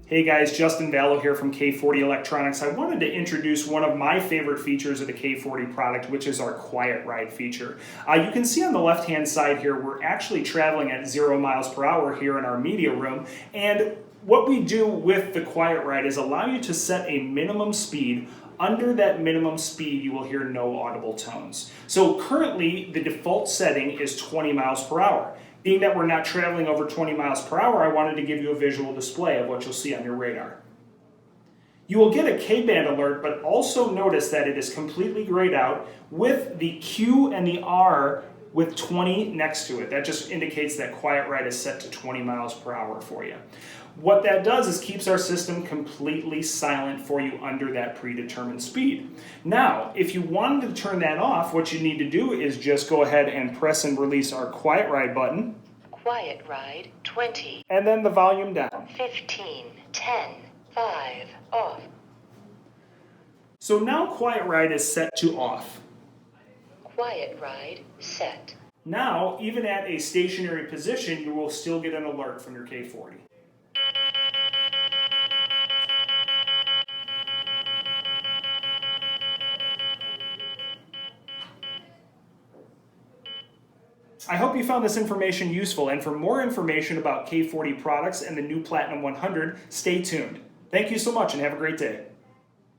Hey guys, Justin Vallow here from K40 Electronics. I wanted to introduce one of my favorite features of the K40 product, which is our Quiet Ride feature. You can see on the left-hand side here, we're actually traveling at 0 miles per hour here in our media room. And what we do with the Quiet Ride is allow you to set a minimum speed. Under that minimum speed, you will hear no audible tones. So currently, the default setting is 20 miles per hour. Being that we're not traveling over 20 miles per hour, I wanted to give you a visual display of what you'll see on your radar. You will get a K-band alert, but also notice that it is completely grayed out with the Q and the R with 20 next to it. That just indicates that Quiet Ride is set to 20 miles per hour for you. What that does is keeps our system completely silent for you under that predetermined speed. Now, if you wanted to turn that off, what you need to do is just go ahead and press and release our Quiet Ride button. Quiet Ride 20. And then the volume down. 15, 10, 5, off. So now Quiet Ride is set to off. Quiet Ride set. Now, even at a stationary position, you will still get an alert from your K40. I hope you found this information useful, and for more information about K40 products and the new Platinum 100, stay tuned. Thank you so much and have a great day.